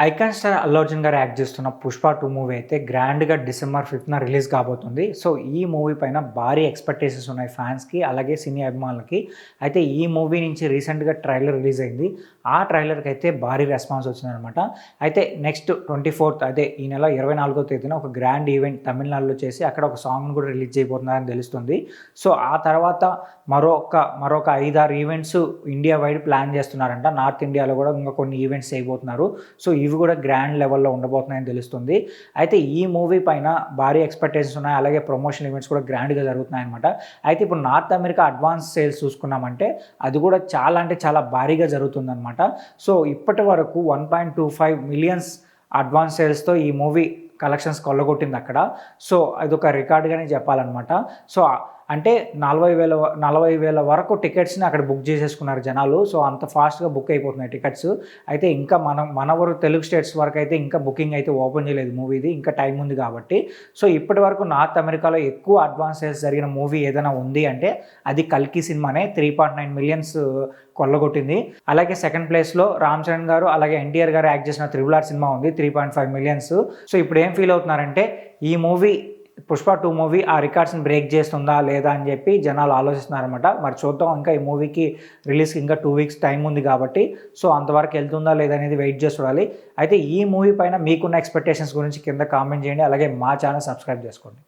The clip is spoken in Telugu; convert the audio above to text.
ఐకాన్ స్టార్ అల్లు అర్జున్ గారు యాక్ట్ చేస్తున్న 'పుష్ప 2' మూవీ అయితే గ్రాండ్‌గా డిసెంబర్ 5న రిలీజ్ కాబోతుంది. సో, ఈ మూవీ పైన భారీ ఎక్స్‌పెక్టేషన్స్ ఉన్నాయి ఫ్యాన్స్‌కి, అలాగే సినీ అభిమానులకి. అయితే ఈ మూవీ నుంచి రీసెంట్‌గా ట్రైలర్ రిలీజ్ అయింది. ఆ ట్రైలర్‌కి అయితే భారీ రెస్పాన్స్ వచ్చిందనమాట. అయితే నెక్స్ట్ 24th అదే ఈ నెల 24వ తేదీన ఒక గ్రాండ్ ఈవెంట్ తమిళనాడులో చేసి అక్కడ ఒక సాంగ్‌ని కూడా రిలీజ్ చేయబోతున్నారని తెలుస్తుంది. సో, ఆ తర్వాత మరొక 5, 6 ఈవెంట్స్ ఇండియా వైడ్ ప్లాన్ చేస్తున్నారంట. నార్త్ ఇండియాలో కూడా ఇంకా కొన్ని ఈవెంట్స్ చేయబోతున్నారు. సో, ఇవి కూడా గ్రాండ్ లెవెల్లో ఉండబోతున్నాయని తెలుస్తుంది. అయితే ఈ మూవీ పైన భారీ ఎక్స్‌పెక్టేషన్స్ ఉన్నాయి. అలాగే ప్రమోషన్ ఈవెంట్స్ కూడా గ్రాండ్‌గా జరుగుతున్నాయన్నమాట. అయితే ఇప్పుడు నార్త్ అమెరికా అడ్వాన్స్ సేల్స్ చూసుకున్నామంటే అది కూడా చాలా అంటే చాలా భారీగా జరుగుతుందన్నమాట. సో, ఇప్పటి వరకు 1.25 మిలియన్స్ అడ్వాన్స్ సేల్స్‌తో ఈ మూవీ కలెక్షన్స్ కొల్లగొట్టింది అక్కడ. సో, అదొక రికార్డ్‌గానే చెప్పాలన్నమాట. సో, అంటే 40,000 వరకు టికెట్స్‌ని అక్కడ బుక్ చేసేసుకున్నారు జనాలు. సో, అంత ఫాస్ట్‌గా బుక్ అయిపోతున్నాయి టికెట్స్. అయితే ఇంకా మన వరకు తెలుగు స్టేట్స్ వరకు అయితే ఇంకా బుకింగ్ అయితే ఓపెన్ చేయలేదు మూవీది. ఇంకా టైం ఉంది కాబట్టి. సో, ఇప్పటి వరకు నార్త్ అమెరికాలో ఎక్కువ అడ్వాన్స్ సేల్స్ జరిగిన మూవీ ఏదైనా ఉంది అంటే అది 'కల్కి' సినిమానే. 3.9 మిలియన్స్ కొల్లగొట్టింది. అలాగే సెకండ్ ప్లేస్‌లో రామ్ చరణ్ గారు అలాగే ఎన్టీఆర్ గారు యాక్ట్ చేసిన 'త్రిబుల్ ఆర్' సినిమా ఉంది. 3.5 మిలియన్స్. సో, ఇప్పుడు ఏం ఫీల్ అవుతున్నారంటే ఈ మూవీ 'పుష్ప 2' మూవీ ఆ రికార్డ్స్ని బ్రేక్ చేస్తుందా లేదా అని చెప్పి జనాలు ఆలోచిస్తున్నారన్నమాట. మరి చూద్దాం, ఇంకా ఈ మూవీకి రిలీజ్కి ఇంకా 2 వీక్స్ టైం ఉంది కాబట్టి సో అంతవరకు వెళ్తుందా లేదా అనేది వెయిట్ చేసి చూడాలి. అయితే ఈ మూవీ పైన మీకున్న ఎక్స్పెక్టేషన్స్ గురించి కింద కామెంట్ చేయండి. అలాగే మా ఛానల్ సబ్స్క్రైబ్ చేసుకోండి.